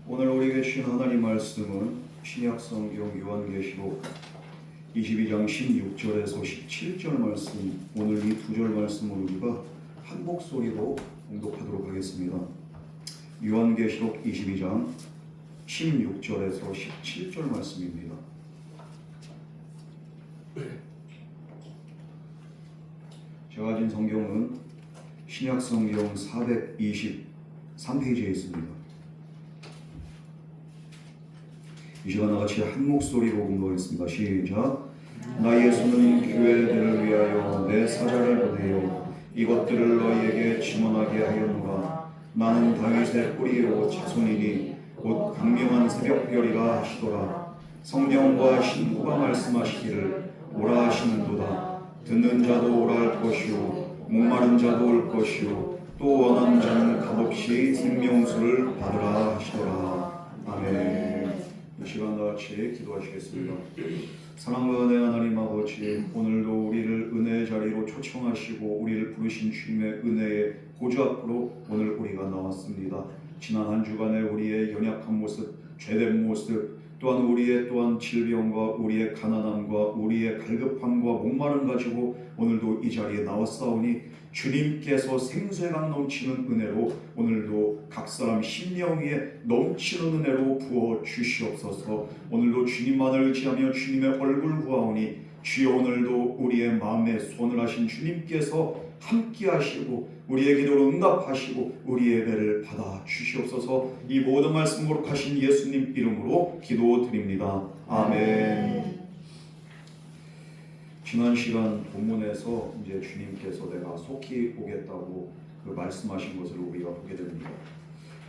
오늘 우리에게 주신 하나님 말씀은 신약성경 요한계시록 22장 16절에서 17절 말씀, 오늘 이 두 절 말씀을 우리가 한 목소리로 봉독하도록 하겠습니다. 요한계시록 22장 16절에서 17절 말씀입니다. 제가 가진 성경은 신약성경 423페이지에 있습니다. 이 시간 나같이 한 목소리로 공부하겠습니다. 시작. 나 예수는 교회들을 위하여 내 사자를 보내요 이것들을 너희에게 증언하게 하였노라. 나는 다윗의 뿌리요 자손이니 곧 강명한 새벽별이라 하시더라. 성령과 신부가 말씀하시기를 오라 하시는도다. 듣는 자도 오라 할 것이요 목마른 자도 올 것이요 또 원하는 자는 값없이 생명수를 받으라 하시더라. 아멘. 이 시간 같이 기도하시겠습니다. 사랑과 은혜 하나님 아버지, 오늘도 우리를 은혜의 자리로 초청하시고 우리를 부르신 주님의 은혜의 보좌 앞으로 오늘 우리가 나왔습니다. 지난 한 주간에 우리의 연약한 모습, 죄된 모습, 또한 우리의 질병과 우리의 가난함과 우리의 갈급함과 목마름 가지고 오늘도 이 자리에 나왔사오니 주님께서 생수강 넘치는 은혜로 오늘도 각 사람 심령 위에 넘치는 은혜로 부어 주시옵소서. 오늘도 주님만을 의지하며 주님의 얼굴 구하오니 주여 오늘도 우리의 마음에 손을 하신 주님께서 함께 하시고 우리의 기도를 응답하시고 우리의 예배를 받아 주시옵소서. 이 모든 말씀 거룩하신 예수님 이름으로 기도드립니다. 아멘. 지난 시간 본문에서 이제 주님께서 내가 속히 오겠다고 그 말씀하신 것을 우리가 보게 됩니다.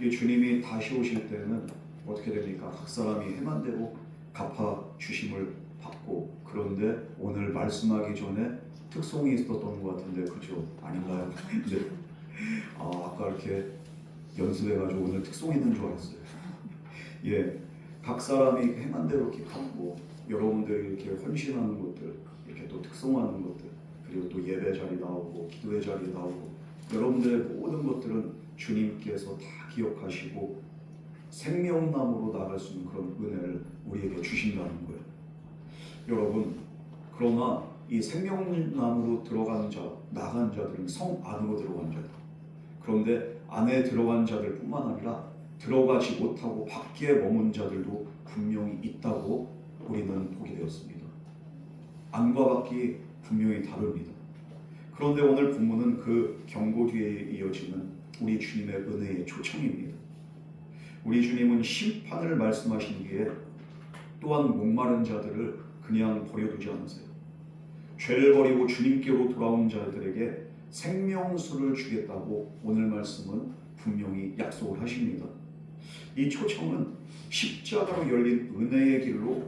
이 주님이 다시 오실 때는 어떻게 됩니까? 각 사람이 행한 대로 갚아 주심을 받고, 그런데 오늘 말씀하기 전에 특송이 있었던 것 같은데 그죠? 아닌가요? 네. 아까 이렇게 연습해가지고 오늘 특송이 있는 줄 알았어요. 예, 각 사람이 행한 대로 이렇게 갚고 여러분들이 이렇게 헌신하는 것들, 이렇게 또 특송하는 것들, 그리고 또 예배 자리 나오고 기도의 자리 나오고 여러분들의 모든 것들은 주님께서 다 기억하시고 생명나무로 나갈 수 있는 그런 은혜를 우리에게 주신다는 거예요. 여러분, 그러나 이 생명나무로 들어간 자, 나간 자들은 성 안으로 들어간 자다. 그런데 안에 들어간 자들 뿐만 아니라 들어가지 못하고 밖에 머문 자들도 분명히 있다고 우리는 보게 되었습니다. 안과 밖이 분명히 다릅니다. 그런데 오늘 본문은 그 경고 뒤에 이어지는 우리 주님의 은혜의 초청입니다. 우리 주님은 심판을 말씀하시기에 또한 목마른 자들을 그냥 버려두지 않으세요. 죄를 버리고 주님께로 돌아온 자들에게 생명수를 주겠다고 오늘 말씀은 분명히 약속을 하십니다. 이 초청은 십자가로 열린 은혜의 길로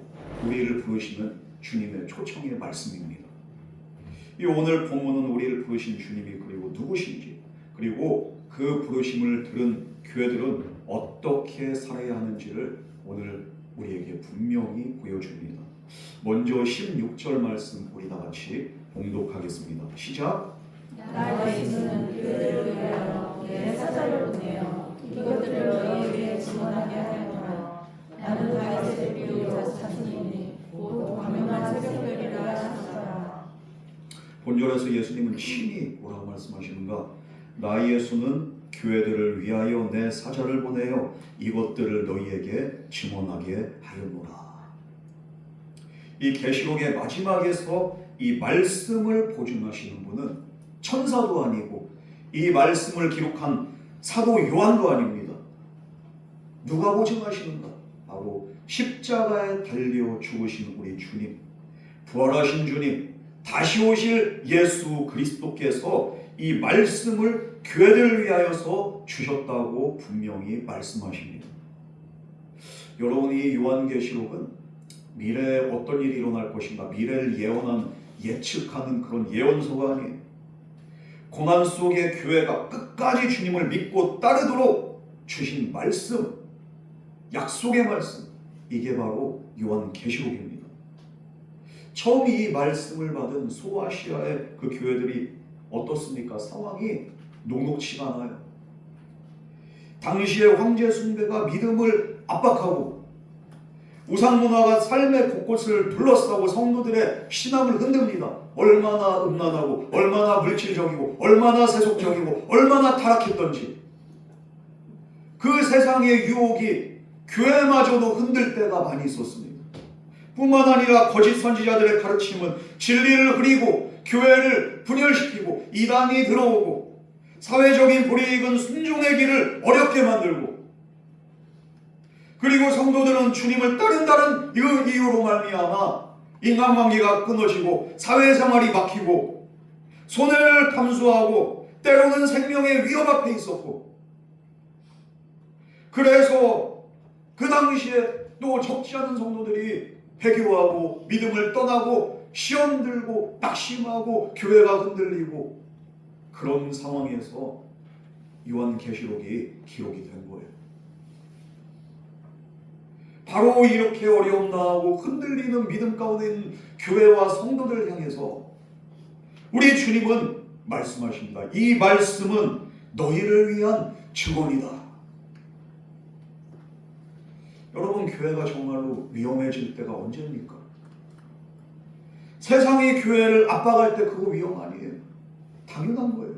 우리를 부르시는 주님의 초청의 말씀입니다. 이 오늘 본문은 우리를 부르신 주님이 그리고 누구신지, 그리고 그 부르심을 들은 교회들은 어떻게 살아야 하는지를 오늘 우리에게 분명히 보여줍니다. 먼저 16절 말씀 우리 다 같이 봉독하겠습니다. 시작. 나 예수는 교회를 위하여 내 사자를 보내어 이것들을 너희에게 증언하게 하였노라. 나는 다윗의 뿌리요 자손이니 곧 강명한 새벽별이라 하셨더라. 본절에서 예수님은 친히 뭐라고 말씀하시는가? 나 예수는 교회들을 위하여 내 사자를 보내어 이것들을 너희에게 증언하게 하였노라. 이 계시록의 마지막에서 이 말씀을 보증하시는 분은 천사도 아니고 이 말씀을 기록한 사도 요한도 아닙니다. 누가 보증하시는가? 바로 십자가에 달려 죽으신 우리 주님, 부활하신 주님, 다시 오실 예수 그리스도께서 이 말씀을 교회를 위하여서 주셨다고 분명히 말씀하십니다. 여러분, 이 요한계시록은 미래에 어떤 일이 일어날 것인가, 미래를 예언한, 예측하는 그런 예언서가 아니에요. 고난 속의 교회가 끝까지 주님을 믿고 따르도록 주신 말씀, 약속의 말씀, 이게 바로 요한계시록입니다. 처음 이 말씀을 받은 소아시아의 그 교회들이 어떻습니까? 상황이 녹록치가 않아요. 당시의 황제 숭배가 믿음을 압박하고 우상 문화가 삶의 곳곳을 둘러싸고 성도들의 신앙을 흔듭니다. 얼마나 음란하고 얼마나 물질적이고 얼마나 세속적이고 얼마나 타락했던지 그 세상의 유혹이 교회마저도 흔들 때가 많이 있었습니다. 뿐만 아니라 거짓 선지자들의 가르침은 진리를 흐리고 교회를 분열시키고 이단이 들어오고 사회적인 불이익은 순종의 길을 어렵게 만들고 그리고 성도들은 주님을 따른다는 이 이유로 말미암아 인간관계가 끊어지고 사회생활이 막히고 손해를 감수하고 때로는 생명의 위협 앞에 있었고 그래서 그 당시에 또 적지 않은 성도들이 회개하고 믿음을 떠나고 시험 들고 낙심하고 교회가 흔들리고 그런 상황에서 요한계시록이 기록이 된 거예요. 바로 이렇게 어려움 당하고 흔들리는 믿음 가운데 있는 교회와 성도들을 향해서 우리 주님은 말씀하십니다. 이 말씀은 너희를 위한 증언이다. 여러분, 교회가 정말로 위험해질 때가 언제입니까? 세상이 교회를 압박할 때 그거 위험 아니에요. 당연한 거예요.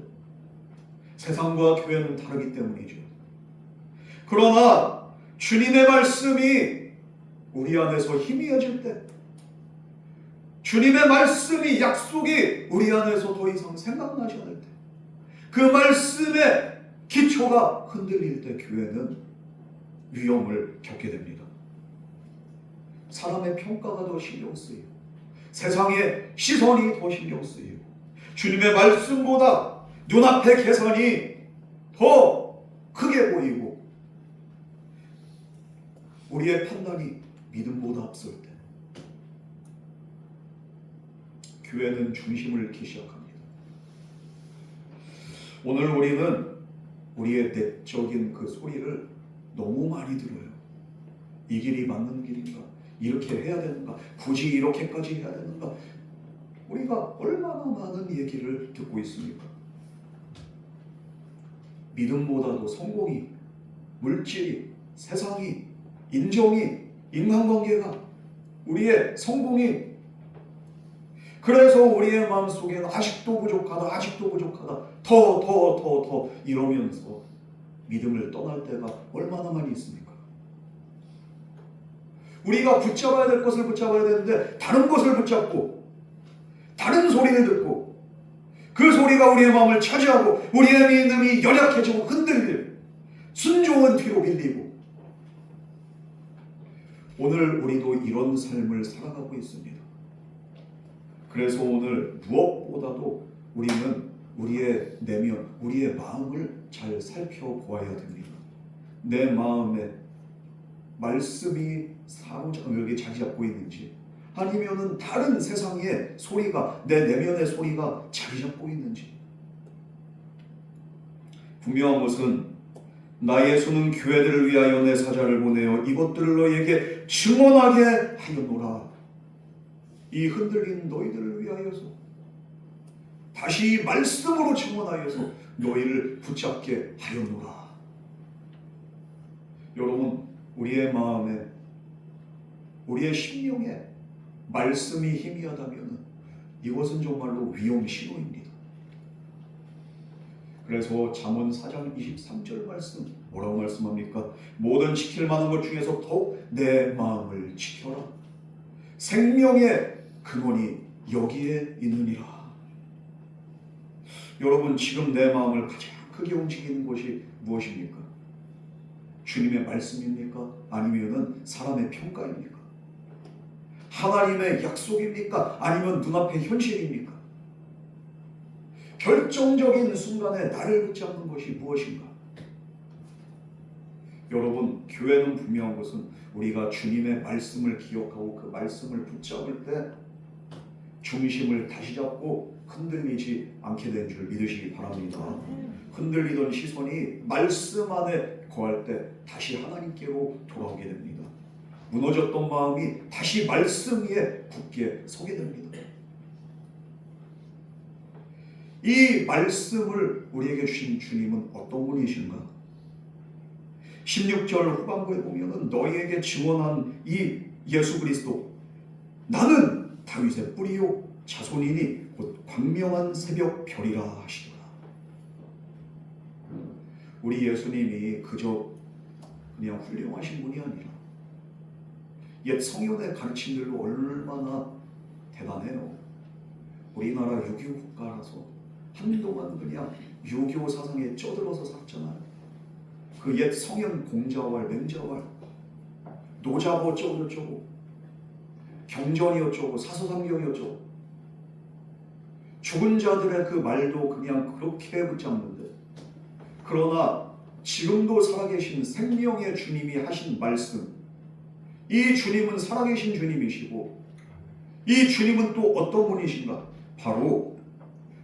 세상과 교회는 다르기 때문이죠. 그러나 주님의 말씀이 우리 안에서 희미해질 때, 주님의 말씀이 약속이 우리 안에서 더 이상 생각나지 않을 때, 그 말씀의 기초가 흔들릴 때 교회는 위험을 겪게 됩니다. 사람의 평가가 더 신경 쓰이고 세상의 시선이 더 신경 쓰이고 주님의 말씀보다 눈앞의 계산이 더 크게 보이고 우리의 판단이 믿음보다 앞설 때 교회는 중심을 잃기 시작합니다. 오늘 우리는 우리의 내적인 그 소리를 너무 많이 들어요. 이 길이 맞는 길인가? 이렇게 해야 되는가? 굳이 이렇게까지 해야 되는가? 우리가 얼마나 많은 얘기를 듣고 있습니까? 믿음보다도 성공이, 물질이, 세상이, 인정이, 인간관계가, 우리의 성공이, 그래서 우리의 마음속에는 아직도 부족하다, 아직도 부족하다, 더 이러면서 믿음을 떠날 때가 얼마나 많이 있습니까? 우리가 붙잡아야 될 것을 붙잡아야 되는데 다른 것을 붙잡고 다른 소리를 듣고 그 소리가 우리의 마음을 차지하고 우리의 믿음이 연약해지고 흔들리고 순종은 뒤로 밀리고 오늘 우리도 이런 삶을 살아가고 있습니다. 그래서 오늘 무엇보다도 우리는 우리의 내면, 우리의 마음을 잘 살펴보아야 됩니다. 내 마음에 말씀이 사로잡게 자리 잡고 있는지 아니면은 다른 세상의 소리가 내 내면의 소리가 자리 잡고 있는지. 분명한 것은 나 예수는 교회들을 위하여 내 사자를 보내어 이것들을 너희에게 증언하게 하였노라. 이 흔들린 너희들을 위하여서 다시 말씀으로 증언하여서 너희를 붙잡게 하였노라. 여러분, 우리의 마음에 우리의 심령에 말씀이 희미하다면 이것은 정말로 위험 신호입니다. 그래서 잠언 4장 23절 말씀 뭐라고 말씀합니까? 모든 지킬 만한 것 중에서 더욱 내 마음을 지켜라. 생명의 근원이 여기에 있느니라. 여러분, 지금 내 마음을 가장 크게 움직이는 것이 무엇입니까? 주님의 말씀입니까? 아니면 사람의 평가입니까? 하나님의 약속입니까? 아니면 눈앞의 현실입니까? 결정적인 순간에 나를 붙잡는 것이 무엇인가? 여러분, 교회는 분명한 것은 우리가 주님의 말씀을 기억하고 그 말씀을 붙잡을 때 중심을 다시 잡고 흔들리지 않게 된 줄 믿으시기 바랍니다. 흔들리던 시선이 말씀 안에 거할 때 다시 하나님께로 돌아오게 됩니다. 무너졌던 마음이 다시 말씀 위에 굳게 서게 됩니다. 이 말씀을 우리에게 주신 주님은 어떤 분이신가? 16절 후반부에 보면은 너희에게 증언한 이 예수 그리스도 나는 다윗의 뿌리요 자손이니 곧 광명한 새벽 별이라 하시더라. 우리 예수님이 그저 그냥 훌륭하신 분이 아니라 옛 성현의 가르침들도 얼마나 대단해요. 우리나라 유교 국가라서 한동안 그냥 유교 사상에 쩌들어서 살았잖아요. 그 옛 성현 공자왈, 맹자왈, 노자보 어쩌고 경전이 어쩌고 사서삼경이 어쩌고 죽은 자들의 그 말도 그냥 그렇게 붙잡는데, 그러나 지금도 살아계신 생명의 주님이 하신 말씀, 이 주님은 살아계신 주님이시고 이 주님은 또 어떤 분이신가? 바로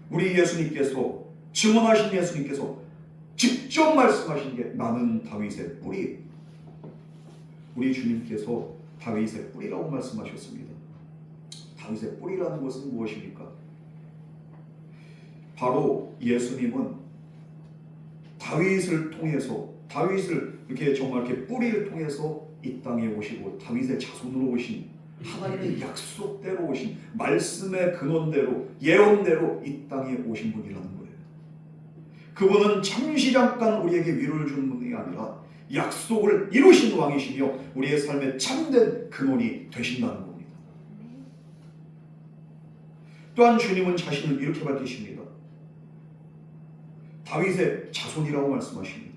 우리 예수님께서, 증언하신 예수님께서 직접 말씀하신 게 나는 다윗의 뿌리, 우리 주님께서 다윗의 뿌리라고 말씀하셨습니다. 다윗의 뿌리라는 것은 무엇입니까? 바로 예수님은 다윗을 통해서, 다윗을 이렇게 정말 이렇게 뿌리를 통해서 이 땅에 오시고 다윗의 자손으로 오신, 하나님의 약속대로 오신, 말씀의 근원대로 예언대로 이 땅에 오신 분이라는 거예요. 그분은 잠시 잠깐 우리에게 위로를 주는 분이 아니라 약속을 이루신 왕이시며 우리의 삶의 참된 근원이 되신다는 겁니다. 또한 주님은 자신을 이렇게 밝히십니다. 다윗의 자손이라고 말씀하십니다.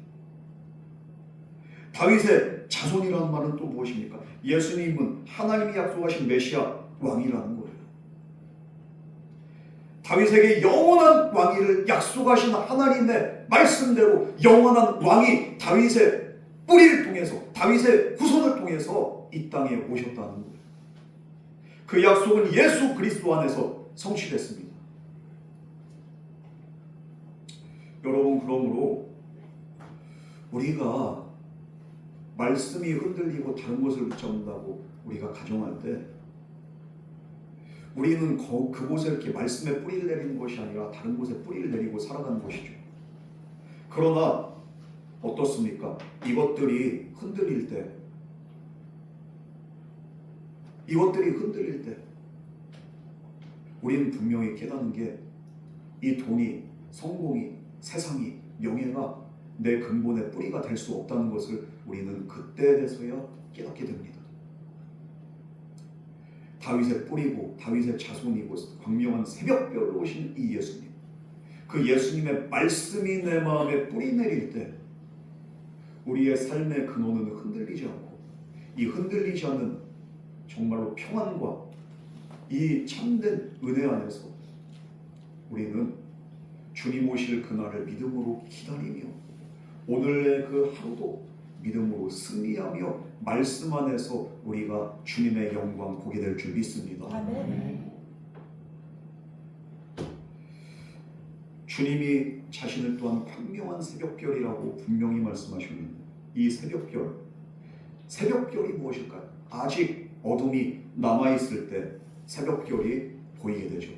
다윗의 자손이라는 말은 또 무엇입니까? 예수님은 하나님이 약속하신 메시아 왕이라는 거예요. 다윗에게 영원한 왕위를 약속하신 하나님의 말씀대로 영원한 왕이 다윗의 뿌리를 통해서, 다윗의 후손을 통해서 이 땅에 오셨다는 거예요. 그 약속은 예수 그리스도 안에서 성취됐습니다. 여러분, 그러므로 우리가 말씀이 흔들리고 다른 것을 붙잡는다고 우리가 가정할 때, 우리는 그곳에 이렇게 말씀에 뿌리를 내리는 것이 아니라 다른 곳에 뿌리를 내리고 살아가는 것이죠. 그러나 어떻습니까? 이것들이 흔들릴 때, 우리는 분명히 깨닫는 게, 이 돈이, 성공이, 세상이, 명예가 내 근본의 뿌리가 될 수 없다는 것을 우리는 그때에 대해서야 깨닫게 됩니다. 다윗의 뿌리고 다윗의 자손이고 광명한 새벽별로 오신 이 예수님, 그 예수님의 말씀이 내 마음에 뿌리 내릴 때 우리의 삶의 근원은 흔들리지 않고, 이 흔들리지 않는 정말로 평안과 이 참된 은혜 안에서 우리는 주님 오실 그날을 믿음으로 기다리며 오늘의 그 하루도 믿음으로 승리하며 말씀 안에서 우리가 주님의 영광 보게 될 줄 믿습니다. 아멘. 주님이 자신을 또한 광명한 새벽별이라고 분명히 말씀하셨는데, 이 새벽별이 무엇일까요? 아직 어둠이 남아있을 때 새벽별이 보이게 되죠.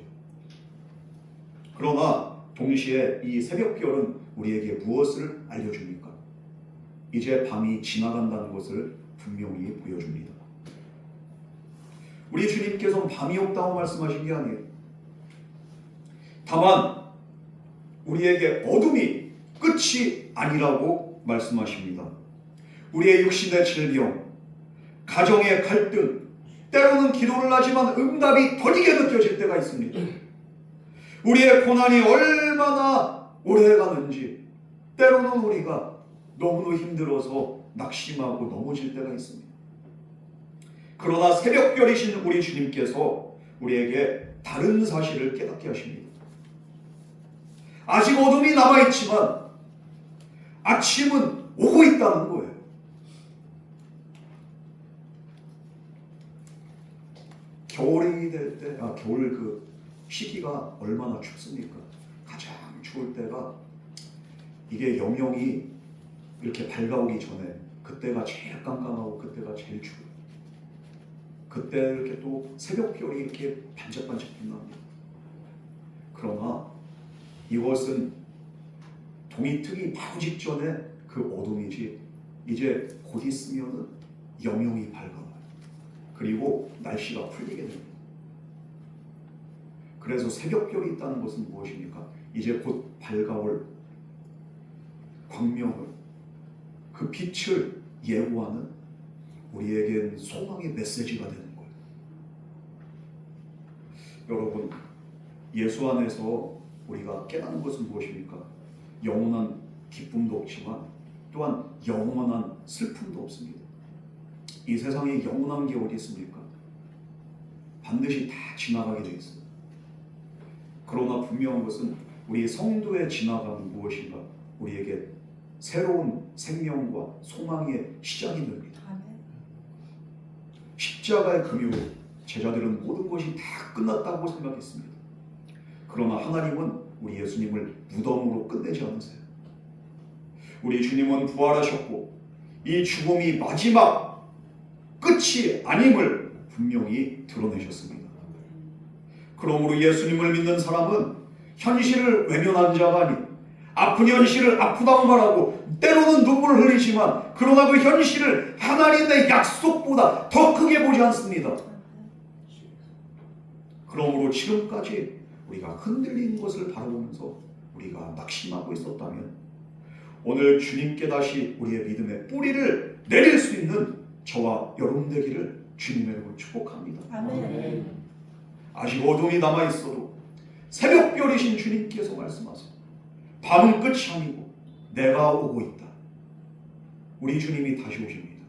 그러나 동시에 이 새벽별은 우리에게 무엇을 알려줍니까? 이제 밤이 지나간다는 것을 분명히 보여줍니다. 우리 주님께서는 밤이 없다고 말씀하신 게 아니에요. 다만 우리에게 어둠이 끝이 아니라고 말씀하십니다. 우리의 육신의 질병, 가정의 갈등, 때로는 기도를 하지만 응답이 더디게 느껴질 때가 있습니다. 우리의 고난이 얼마나 오래 가는지 때로는 우리가 너무나 힘들어서 낙심하고 넘어질 때가 있습니다. 그러나 새벽별이신 우리 주님께서 우리에게 다른 사실을 깨닫게 하십니다. 아직 어둠이 남아있지만 아침은 오고 있다는 거예요. 겨울이 될 때, 겨울 그 시기가 얼마나 춥습니까? 가장 추울 때가, 이게 영영이 이렇게 밝아오기 전에 그때가 제일 깜깜하고 그때가 제일 추워요. 그때 이렇게 또 새벽별이 이렇게 반짝반짝 빛납니다. 그러나 이것은 동이 트기 바로 직전에 그 어둠이지, 이제 곧 있으면은 영영이 밝아와요. 그리고 날씨가 풀리게 됩니다. 그래서 새벽별이 있다는 것은 무엇입니까? 이제 곧 밝아올 광명을, 그 빛을 예고하는 우리에겐 소망의 메시지가 되는 거예요. 여러분, 예수 안에서 우리가 깨닫는 것은 무엇입니까? 영원한 기쁨도 없지만 또한 영원한 슬픔도 없습니다. 이 세상에 영원한 게 어디 있습니까? 반드시 다 지나가게 되어 있어요. 그러나 분명한 것은 우리 성도의 지나감은 무엇인가? 우리에게 새로운 생명과 소망의 시작이 됩니다. 십자가의 금요 제자들은 모든 것이 다 끝났다고 생각했습니다. 그러나 하나님은 우리 예수님을 무덤으로 끝내지 않으세요. 우리 주님은 부활하셨고 이 죽음이 마지막 끝이 아님을 분명히 드러내셨습니다. 그러므로 예수님을 믿는 사람은 현실을 외면한 자가 아닌 아픈 현실을 아프다고 말하고 때로는 눈물을 흘리지만 그러나 그 현실을 하나님의 약속보다 더 크게 보지 않습니다. 그러므로 지금까지 우리가 흔들린 것을 바라보면서 우리가 낙심하고 있었다면 오늘 주님께 다시 우리의 믿음의 뿌리를 내릴 수 있는 저와 여러분 되기를 주님의 이름으로 축복합니다. 아멘. 아직 어둠이 남아있어도 새벽별이신 주님께서 말씀하세요. 밤은 끝이 아니고 내가 오고 있다. 우리 주님이 다시 오십니다.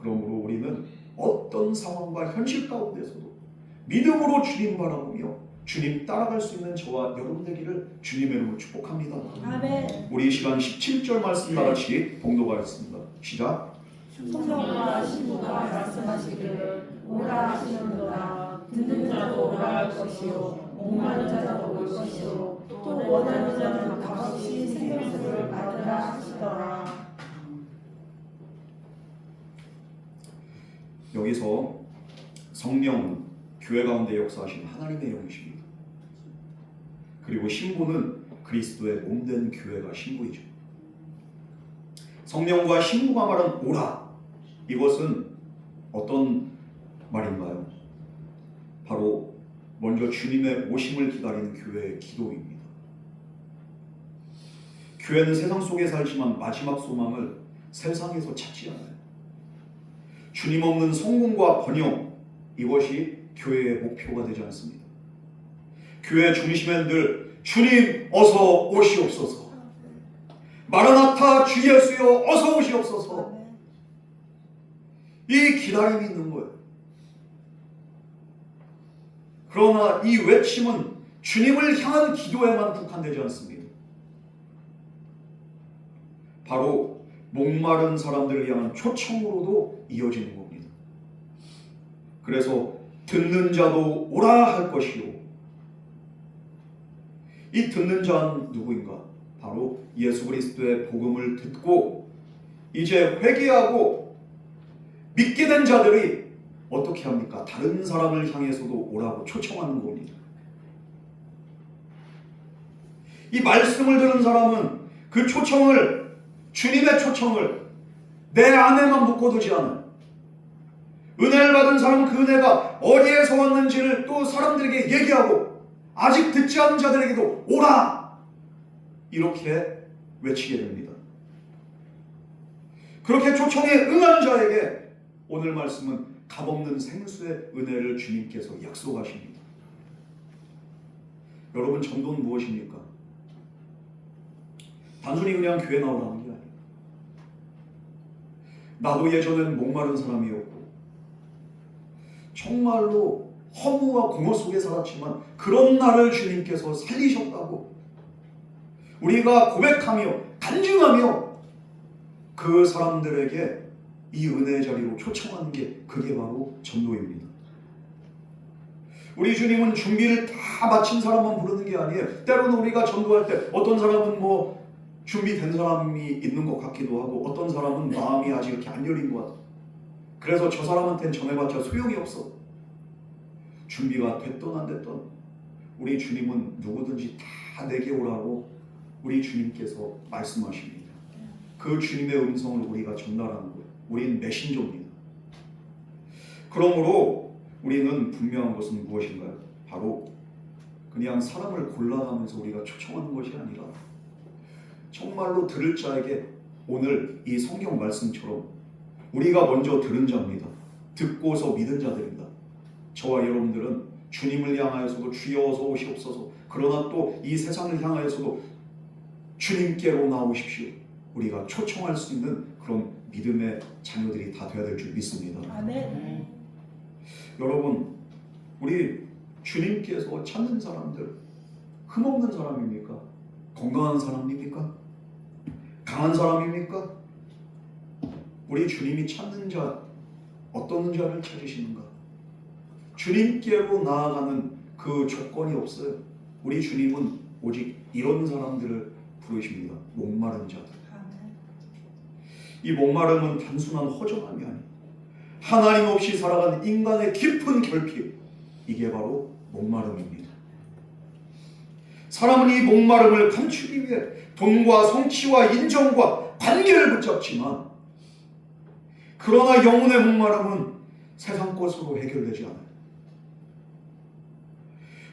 그러므로 우리는 어떤 상황과 현실 가운데서도 믿음으로 주님 바라보며 주님 따라갈 수 있는 저와 여러분 되기를 주님의 이름으로 축복합니다. 아멘. 우리 이 시간 17절 말씀 다같이 봉독하겠습니다. 시작. 성령과 신부가 말씀하시기를 오라 하시는도다. 듣는 자도 오라 할 것이요 목마른 자도 올 것이요 또 원하는 자는 값없이 생명수를 받으라 하시더라. 여기서 성령은 교회 가운데 역사하신 하나님의 영이십니다. 그리고 신부는 그리스도의 몸된 교회가 신부이죠. 성령과 신부가 말한 오라, 이것은 어떤 말인가요? 바로 먼저 주님의 오심을 기다리는 교회의 기도입니다. 교회는 세상 속에 살지만 마지막 소망을 세상에서 찾지 않아요. 주님 없는 성공과 번영, 이것이 교회의 목표가 되지 않습니다. 교회 중심엔 늘 주님 어서 오시옵소서, 마라나타 주 예수여 어서 오시옵소서, 이 기다림이 있는 거예요. 그러나 이 외침은 주님을 향한 기도에만 국한되지 않습니다. 바로 목마른 사람들을 향한 초청으로도 이어지는 겁니다. 그래서 듣는 자도 오라 할 것이요. 이 듣는 자는 누구인가? 바로 예수 그리스도의 복음을 듣고 이제 회개하고 믿게 된 자들이 어떻게 합니까? 다른 사람을 향해서도 오라고 초청하는 겁니다. 이 말씀을 들은 사람은 그 초청을, 주님의 초청을 내 안에만 묶어두지 않아요. 은혜를 받은 사람은 그 은혜가 어디에서 왔는지를 또 사람들에게 얘기하고 아직 듣지 않은 자들에게도 오라! 이렇게 외치게 됩니다. 그렇게 초청에 응한 자에게 오늘 말씀은 값없는 생수의 은혜를 주님께서 약속하십니다. 여러분, 전도는 무엇입니까? 단순히 그냥 교회 나오라는 게 아니에요. 나도 예전엔 목마른 사람이었고 정말로 허무와 공허 속에 살았지만 그런 나를 주님께서 살리셨다고 우리가 고백하며 간증하며 그 사람들에게 이 은혜의 자리로 초청하는 게 그게 바로 전도입니다. 우리 주님은 준비를 다 마친 사람만 부르는 게 아니에요. 때로는 우리가 전도할 때 어떤 사람은 뭐 준비된 사람이 있는 것 같기도 하고 어떤 사람은 마음이 아직 이렇게 안 열린 것 같아요. 그래서 저 사람한테는 전해봤자 소용이 없어. 준비가 됐던 안 됐던 우리 주님은 누구든지 다 내게 오라고 우리 주님께서 말씀하십니다. 그 그 주님의 음성을 우리가 전달하는 거예요. 우리는 메신저입니다. 그러므로 우리는 분명한 것은 무엇인가요? 바로 그냥 사람을 골라가면서 우리가 초청하는 것이 아니라 정말로 들을 자에게 오늘 이 성경 말씀처럼 우리가 먼저 들은 자입니다. 듣고서 믿은 자들입니다. 저와 여러분들은 주님을 향하여서도 주여 어서 오시옵소서, 그러나 또 이 세상을 향하여서도 주님께로 나오십시오, 우리가 초청할 수 있는 그런 믿음의 자녀들이 다 되어야 될 줄 믿습니다. 아멘. 여러분, 우리 주님께서 찾는 사람들 흠없는 사람입니까? 건강한 사람입니까? 강한 사람입니까? 우리 주님이 찾는 자 어떤 자를 찾으시는가? 주님께로 나아가는 그 조건이 없어요. 우리 주님은 오직 이런 사람들을 부르십니다. 목마른 자들. 이 목마름은 단순한 허전함이 아니에요. 하나님 없이 살아간 인간의 깊은 결핍, 이게 바로 목마름입니다. 사람은 이 목마름을 감추기 위해 돈과 성취와 인정과 관계를 붙잡지만, 그러나 영혼의 목마름은 세상 것으로 해결되지 않아요.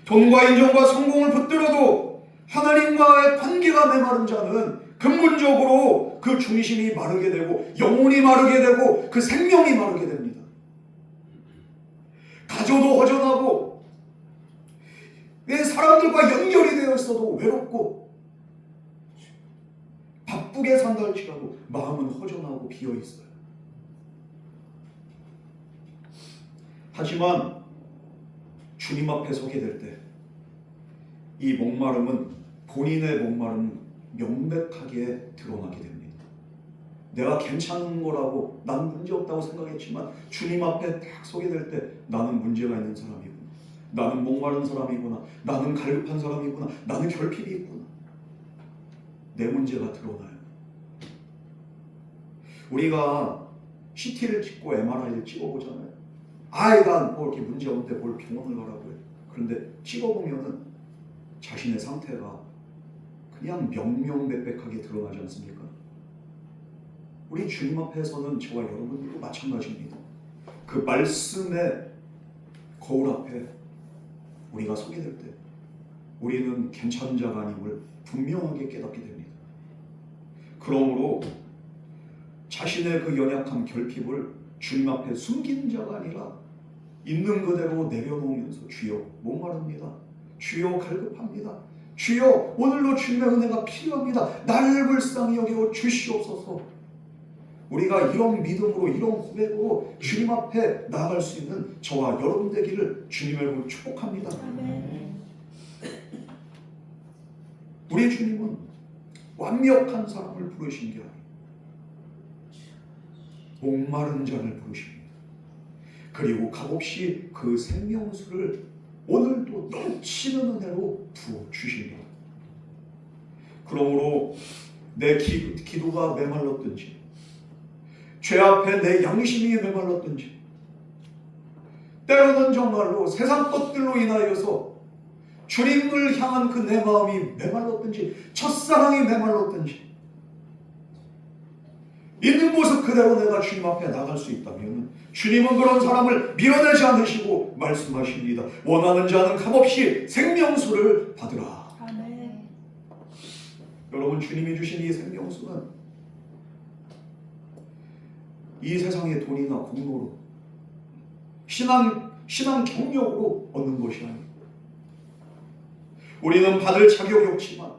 돈과 인정과 성공을 붙들어도 하나님과의 관계가 메마른 자는 근본적으로 그 중심이 마르게 되고 영혼이 마르게 되고 그 생명이 마르게 됩니다. 가져도 허전하고 사람들과 연결이 되어 있어도 외롭고 바쁘게 산다 할지라도 마음은 허전하고 비어 있어요. 하지만 주님 앞에 서게 될 때 이 목마름은, 본인의 목마름은 명백하게 드러나게 됩니다. 내가 괜찮은 거라고, 난 문제없다고 생각했지만 주님 앞에 딱 서게 될 때 나는 문제가 있는 사람이구나, 나는 목마른 사람이구나, 나는 갈급한 사람이구나, 나는 결핍이 있구나, 내 문제가 드러나요. 우리가 CT를 찍고 MRI를 찍어보잖아요. 아이가 뭐 이렇게 문제 없는데 뭘 병원을 가라고 해요. 그런데 찍어보면은 자신의 상태가 그냥 명명백백하게 드러나지 않습니까? 우리 주님 앞에서는 저와 여러분들도 마찬가지입니다. 그 말씀의 거울 앞에 우리가 서게 될 때 우리는 괜찮은 자가 아님을 분명하게 깨닫게 됩니다. 그러므로 자신의 그 연약한 결핍을 주님 앞에 숨기는 자가 아니라 있는 그대로 내려놓으면서 주여 목마릅니다, 주여 갈급합니다, 주여 오늘도 주님의 은혜가 필요합니다, 나를 불쌍히 여겨 주시옵소서. 우리가 이런 믿음으로, 이런 고백으로 주님 앞에 나아갈 수 있는 저와 여러분 되기를 주님을 축복합니다. 아멘. 우리 주님은 완벽한 사람을 부르신 게 아니에요. 목마른 자를 부르십니다. 그리고 값없이 그 생명수를 오늘도 넘치는 은혜로 부어주십니다. 그러므로 내 기도가 메말랐든지, 죄 앞에 내 양심이 메말랐든지, 때로는 정말로 세상 것들로 인하여서 주님을 향한 그 내 마음이 메말랐든지, 첫사랑이 메말랐든지, 있는 모습 그대로 내가 주님 앞에 나갈 수 있다면 주님은 그런 사람을 밀어내지 않으시고 말씀하십니다. 원하는 자는 값없이 생명수를 받으라. 아멘. 여러분, 주님이 주신 이 생명수는 이 세상의 돈이나 공로로, 신앙 경력으로 얻는 것이 아닙니다. 우리는 받을 자격이 없지만,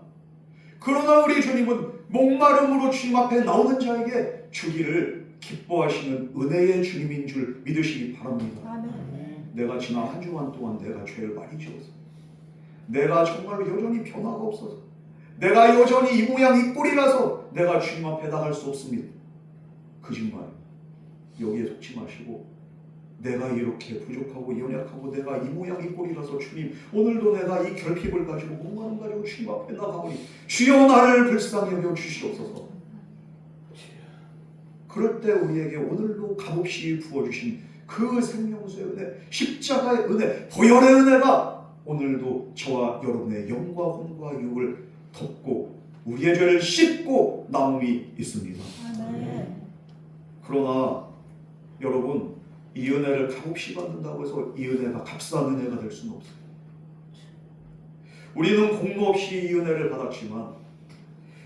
그러나 우리 주님은 목마름으로 주님 앞에 나오는 자에게 주기를 기뻐하시는 은혜의 주님인 줄 믿으시기 바랍니다. 아멘. 내가 지난 한 주간 동안 내가 죄를 많이 지어서, 내가 정말로 여전히 변화가 없어서, 내가 여전히 이 모양 이 꼴이라서 내가 주님 앞에 나갈 수 없습니다. 거짓말, 여기에 속지 마시고, 내가 이렇게 부족하고 연약하고 내가 이 모양 이 꼴이라서 주님, 오늘도 내가 이 결핍을 가지고 목마름 가지고 주님 앞에 나가오니 주여 나를 불쌍히 여겨 주시옵소서. 그럴 때 우리에게 오늘도 값없이 부어주신 그 생명수의 은혜, 십자가의 은혜, 보혈의 은혜가 오늘도 저와 여러분의 영과 혼과 육을 덮고 우리의 죄를 씻고 나옴이 있습니다. 아멘. 그러나 여러분, 이 은혜를 값없이 받는다고 해서 이 은혜가 값싼 은혜가 될 수는 없어요. 우리는 공로 없이 이 은혜를 받았지만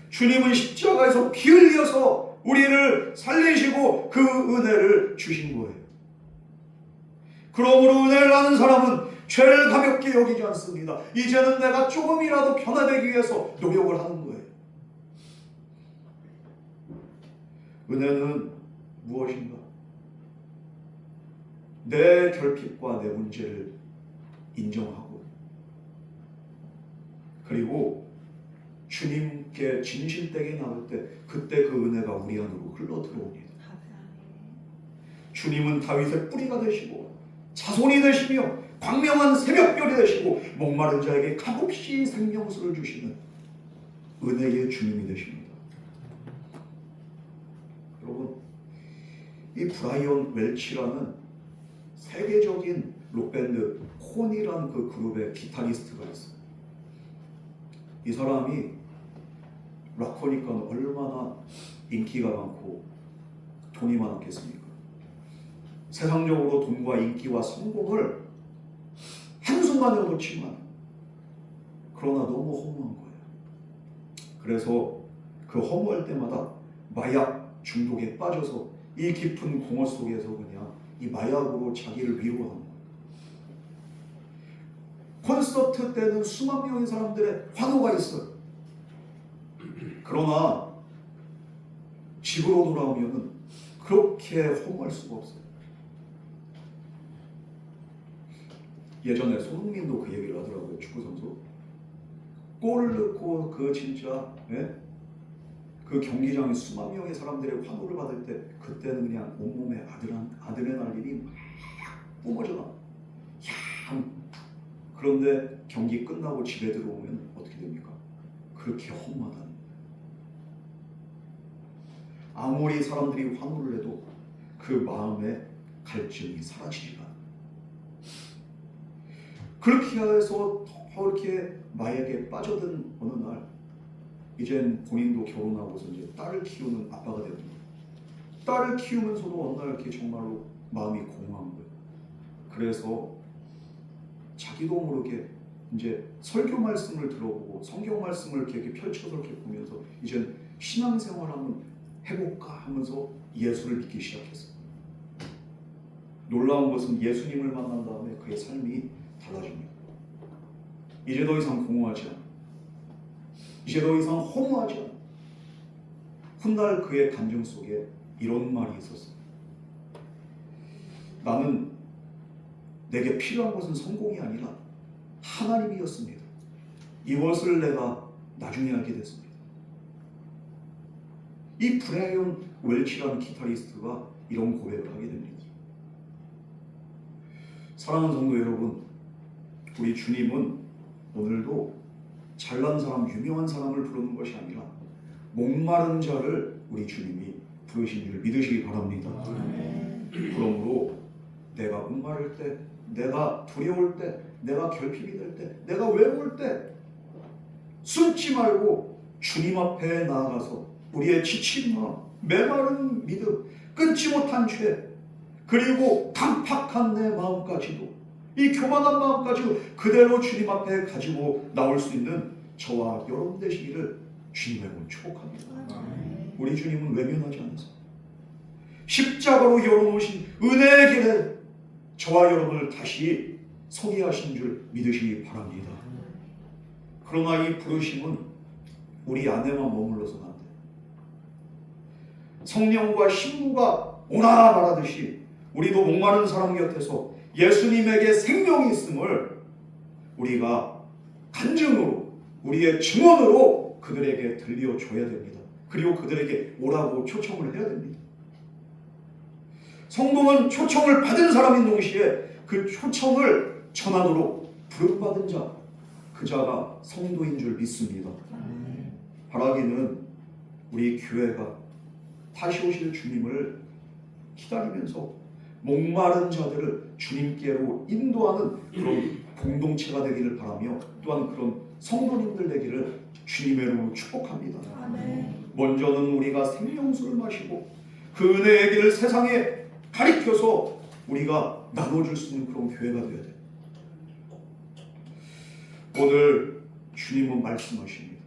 주님은 십자가에서 피 흘려서 우리를 살리시고 그 은혜를 주신 거예요. 그러므로 은혜를 아는 사람은 죄를 가볍게 여기지 않습니다. 이제는 내가 조금이라도 변화되기 위해서 노력을 하는 거예요. 은혜는 무엇인가? 내 결핍과 내 문제를 인정하고, 그리고 주님께 진실되게 나올 때 그때 그 은혜가 우리 안으로 흘러 들어옵니다. 주님은 다윗의 뿌리가 되시고 자손이 되시며 광명한 새벽별이 되시고 목마른 자에게 값없이 생명수를 주시는 은혜의 주님이 되십니다. 여러분, 이 브라이언 웰치라는 세계적인 록밴드 콘이라는 그 그룹의 기타리스트가 있어요. 이 사람이 락커니까 얼마나 인기가 많고 돈이 많았겠습니까? 세상적으로 돈과 인기와 성공을 한순간에 얻었지만 그러나 너무 허무한 거예요. 그래서 그 허무할 때마다 마약 중독에 빠져서 이 깊은 공허 속에서 그냥 이 마약으로 자기를 위로하는 거예요. 콘서트 때는 수만 명의 사람들의 환호가 있어요. 그러나 집으로 돌아오면 그렇게 허무할 수가 없어요. 예전에 손흥민도 그 얘기를 하더라고요. 축구선수 골을 넣고 그 진짜 그 경기장에 수만 명의 사람들의 환호를 받을 때 그때는 그냥 온몸에 아드레날린이 막 뿜어져 나와요. 그런데 경기 끝나고 집에 들어오면 어떻게 됩니까? 그렇게 허무하다는 거예요. 아무리 사람들이 환호를 해도 그 마음의 갈증이 사라지지가 않아요. 그렇게 해서 더 이렇게 마약에 빠져든 어느 날 이젠 본인도 결혼하고서 이제 딸을 키우는 아빠가 됩니다. 딸을 키우면서도 어느 날 이렇게 정말로 마음이 공허한 거예요. 그래서 자기도 모르게 이제 설교 말씀을 들어보고 성경 말씀을 이렇게 펼쳐서 이렇게 보면서 이젠 신앙생활 한번 해볼까 하면서 예수를 믿기 시작했어요. 놀라운 것은 예수님을 만난 다음에 그의 삶이 달라집니다. 이제 더 이상 공허하지 않아. 이제 더 이상 허무하지 않아. 훗날 그의 감정 속에 이런 말이 있었어요. 나는 내게 필요한 것은 성공이 아니라 하나님이었습니다. 이것을 내가 나중에 알게 됐습니다. 이 브라이언 웰치라는 기타리스트가 이런 고백을 하게 됩니다. 사랑하는 성도 여러분, 우리 주님은 오늘도 잘난 사람, 유명한 사람을 부르는 것이 아니라 목마른 자를 우리 주님이 부르신 줄 믿으시기 바랍니다. 그러므로 내가 목마를 때, 내가 두려울 때, 내가 결핍이 될 때, 내가 외로울 때 숨지 말고 주님 앞에 나아가서 우리의 지친 마음, 메마른 믿음, 끊지 못한 죄, 그리고 강팍한 내 마음까지도, 이 교만한 마음까지도 그대로 주님 앞에 가지고 나올 수 있는 저와 여러분 되시기를 주님의 이름으로 축복합니다. 우리 주님은 외면하지 않으세요. 십자가로 열어놓으신 은혜의 길에 저와 여러분을 다시 서게 하신 줄 믿으시기 바랍니다. 그러나 이 부르심은 우리 안에만 머물러서는 안 돼요. 성령과 신부가 오나 말하듯이 우리도 목마른 사람 곁에서 예수님에게 생명이 있음을 우리가 간증으로, 우리의 증언으로 그들에게 들려줘야 됩니다. 그리고 그들에게 오라고 초청을 해야 됩니다. 성도는 초청을 받은 사람인 동시에 그 초청을 전하도록 부름받은 자, 그 자가 성도인 줄 믿습니다. 바라기는 우리 교회가 다시 오실 주님을 기다리면서 목마른 자들을 주님께로 인도하는 그런 공동체가 되기를 바라며, 또한 그런 성도님들 되기를 주님의 이름으로 축복합니다. 아멘. 먼저는 우리가 생명수를 마시고 그 은혜의 길을 세상에 가리켜서 우리가 나눠줄 수 있는 그런 교회가 되어야 돼요. 오늘 주님은 말씀하십니다.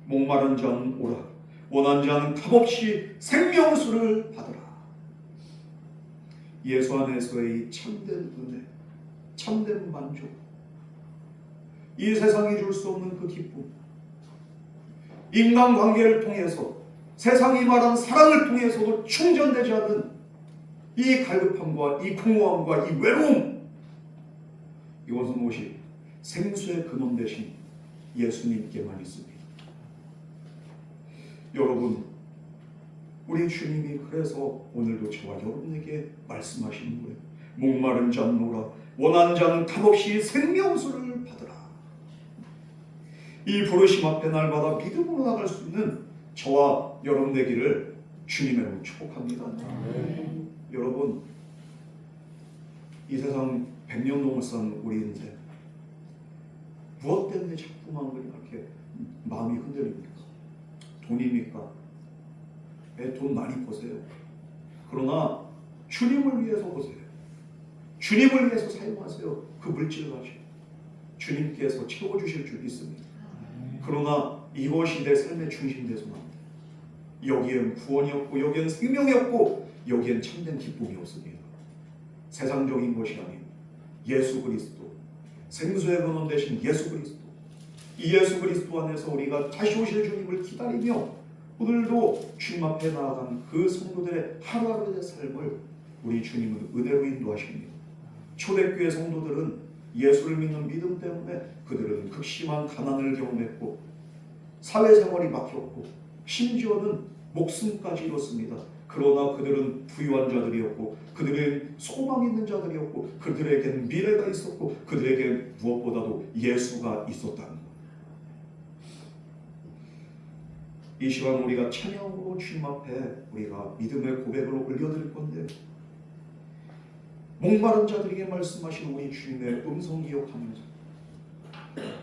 목마른 자는 오라, 원한 자는 값없이 생명수를 받으라. 예수 안에서의 이 참된 은혜, 참된 만족, 이 세상이 줄 수 없는 그 기쁨, 인간관계를 통해서 세상이 말하는 사랑을 통해서도 충전되지 않는 이 갈급함과 이 공허함과 이 외로움, 이것은 오직 생수의 근원 되신 예수님께만 있습니다. 여러분, 우리 주님이 그래서 오늘도 저와 여러분에게 말씀하시는 거예요. 목마른 자는 오라, 원하는 자는 값없이 생명수를 받으라. 이 부르심 앞에 날마다 믿음으로 나갈 수 있는 저와 여러분 되기를 주님의 이름으로 축복합니다. 여러분, 이 세상 100년 넘을 산 우리인데 무엇 때문에 자꾸만 이렇게 마음이 흔들립니까? 돈입니까? 돈 많이 버세요. 그러나 주님을 위해서 보세요. 주님을 위해서 사용하세요. 그 물질을 가지고 주님께서 채워주실 줄 믿습니다. 그러나 이것이 내 삶의 중심이 되서는 안 돼요. 여기엔 구원이 없고 여기엔 생명이 없고 여기엔 참된 기쁨이 없습니다. 세상적인 것이 아닌 예수 그리스도, 생수의 근원 되신 예수 그리스도, 이 예수 그리스도 안에서 우리가 다시 오실 주님을 기다리며 오늘도 주님 앞에 나아간 그 성도들의 하루하루의 삶을 우리 주님은 은혜로 인도하십니다. 초대교회 성도들은 예수를 믿는 믿음 때문에 그들은 극심한 가난을 경험했고 사회생활이 막혔고 심지어는 목숨까지 잃었습니다. 그러나 그들은 부유한 자들이었고 그들은 소망 있는 자들이었고 그들에겐 미래가 있었고 그들에겐 무엇보다도 예수가 있었다는 것. 이 시간 우리가 찬양으로 주님 앞에 우리가 믿음의 고백을 올려드릴 건데, 목마른 자들에게 말씀하신 우리 주님의 음성 기억하면서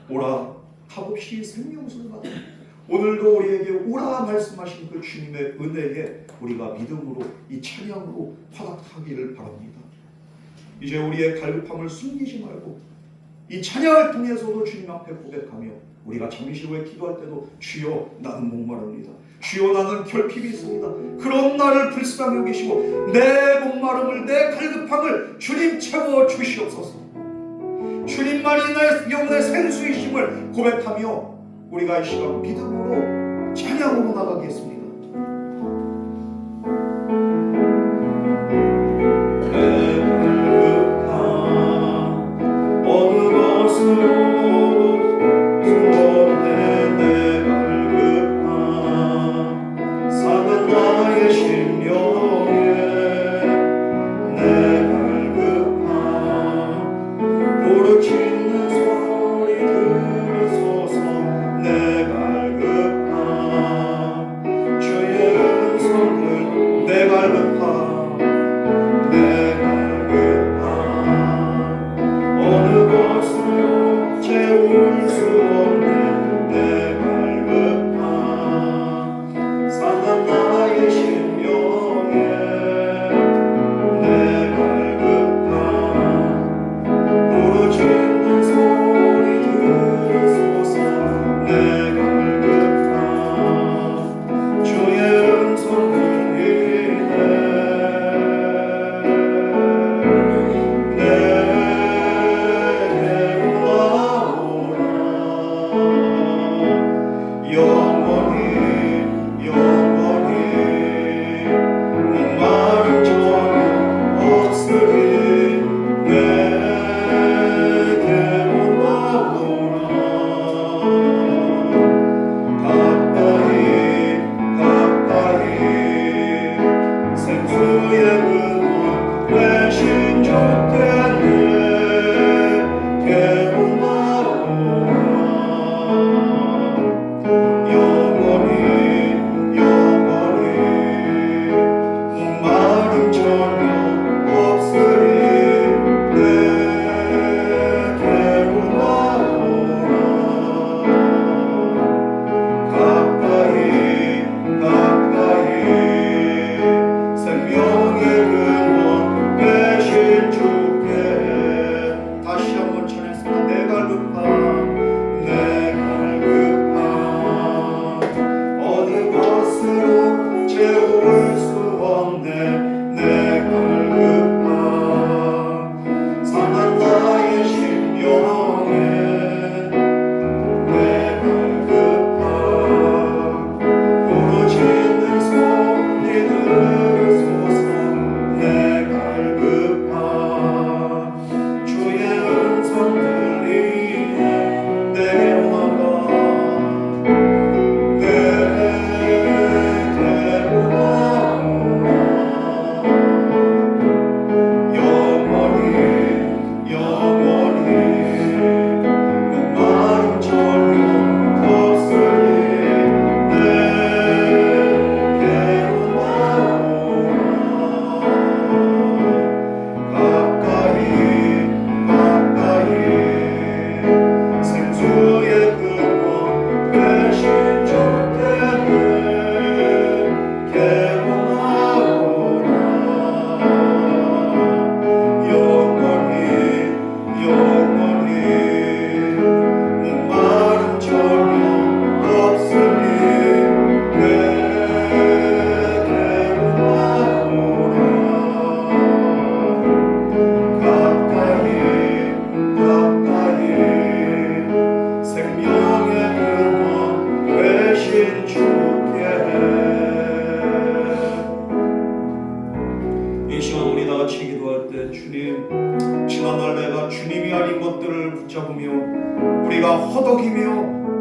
오라, 값없이 생명수를 받아. 오늘도 우리에게 오라 말씀하신 그 주님의 은혜에 우리가 믿음으로 이 찬양으로 화답하기를 바랍니다. 이제 우리의 갈급함을 숨기지 말고 이 찬양을 통해서도 주님 앞에 고백하며 우리가 잠시 후에 기도할 때도 주여 나는 목마릅니다. 주여 나는 결핍이 있습니다. 그런 나를 불쌍히 여기시고 내 목마름을, 내 갈급함을 주님 채워 주시옵소서. 주님만이 내 영혼의 생수이심을 고백하며 우리가 이 시간 믿음으로 찬양으로 나가겠습니다. 내 갈급함 어느 것으로 같이 기도할 때 주님, 지난날 내가 주님이 아닌 것들을 붙잡으며 우리가 허덕이며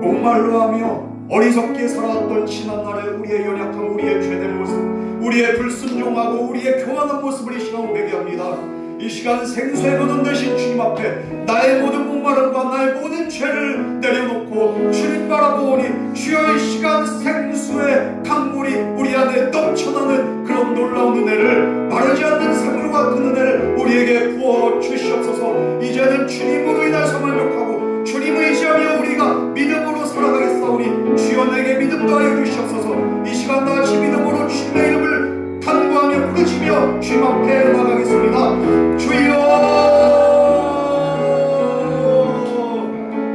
목말라하며 어리석게 살아왔던 지난날의 우리의 연약함, 우리의 죄된 모습, 우리의 불순종하고 우리의 교만한 모습을 이 시간 회개합니다. 이 시간 생수의 거둔 대신 주님 앞에 나의 모든 목마름과 나의 모든 죄를 내려놓고 주님 바라보니 주여 이 시간 생수의 강물이 우리 안에 넘쳐나는 그런 놀라운 은혜를, 마르지 않는 생물 같은 은혜를 우리에게 부어 주시옵소서. 이제는 주님으로 인해서 만족하고 주님을 의지하며 우리가 믿음으로 살아가겠사오니 주여 내게 믿음 더하여 주시옵소서. 이 시간 다시 믿음으로 주님의 이름을 간구하며 부르짖며 주님 앞에 나가겠습니다. 주여,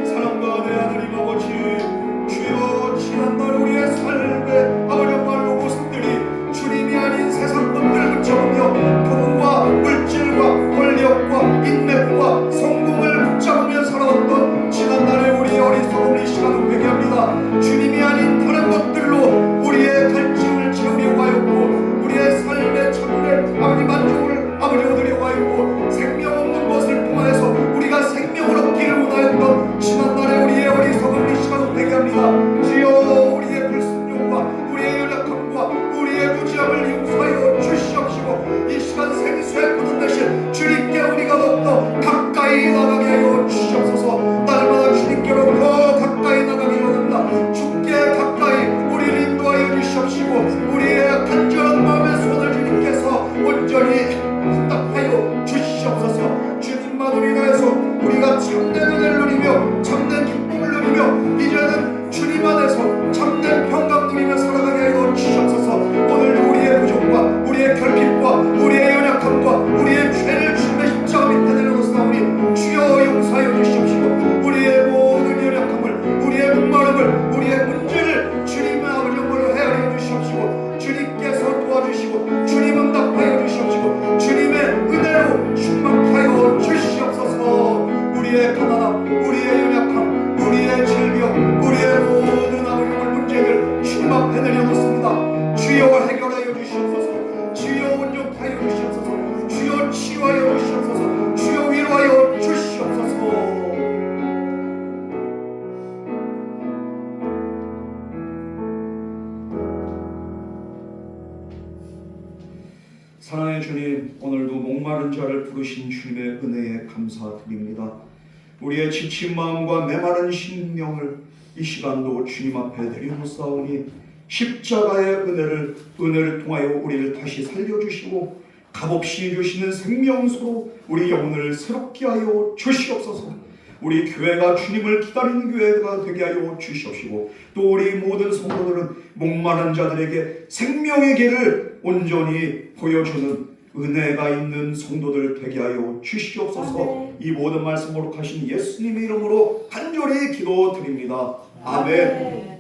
사랑과 내 하나님 아버지, 주여 지난날 우리의 삶의 어려운 모습들이 주님이 아닌 세상 것들을 붙잡으며 돈과 물질과 권력과 인맥과 성공을 붙잡으며 살아왔던 지난날의 우리의 어리석음을 이 시간을 회개합니다. 주님이 아닌 다른 것들로 우리의 갈증을 채우려고 하였고 우리의 삶의 참된 아버지 만족을 아버지 얻으려고 하였고 생명 없는 것을 통하여서 우리가 생명을 얻기를 원하였던 지난날의 우리의 어리석음을 이 시간을 회개합니다. 주여 우리의 불순종과 우리의 연약함과 우리의 무지함을 용서하여 주시옵시고 이 시간 생수의 끊은 대신 주님께 우리가 더욱더 가까이 나가게 하여 주시옵소서. 날마다 주님께로 더 가까이 나가기 원합니다. 주께 가까이 우리를 인도하여 주시옵시고 우리의 간절한 마음의 손을 주님께서 온전히 응답하여 주시옵소서. 주님만으로 인하여서 우리가 참된 은혜를 누리며 참된 기쁨을 누리며 이제는 주님 안에서 참된 평강 누리며 살아가게 하여 주시옵소서. 오늘도 우리의 부족과 우리의 결핍과 우리의 연약함과 우리의 죄를 주님의 십자가 밑에 내려놓사오니 주여 용서하여 주시옵시고 우리의 모든 연약함을 우리의 목마름을 우리의 문제를 주님의 아버지로 헤아려 주시옵시고 주님께서 도와주시고 주님 응답하여 주시옵시고 주님의 은혜로 충만하여 주시옵소서. 우리의 가난함, 우리의 연약함, 우리의 질병, 우리의 모든 아버지의 문제를 주님 앞에 내려놓습니다. 주여 해결하여 주시옵소서. 주여 온전하여 주시옵소서. 주여 치유하여 주시옵소서. 주여 위로하여 주시옵소서. 사랑의 주님, 오늘도 목마른 자를 부르신 주님의 은혜에 감사드립니다. 우리의 지친 마음과 메마른 심령을 이 시간도 주님 앞에 내려놓사오니 십자가의 은혜를 통하여 우리를 다시 살려주시고 값없이 주시는 생명수로 우리 영혼을 새롭게 하여 주시옵소서. 우리 교회가 주님을 기다리는 교회가 되게 하여 주시옵시고 또 우리 모든 성도들은 목마른 자들에게 생명의 길을 온전히 보여주는 은혜가 있는 성도들 되게 하여 주시옵소서. 이 모든 말씀으로 가신 예수님의 이름으로 간절히 기도드립니다. 아멘.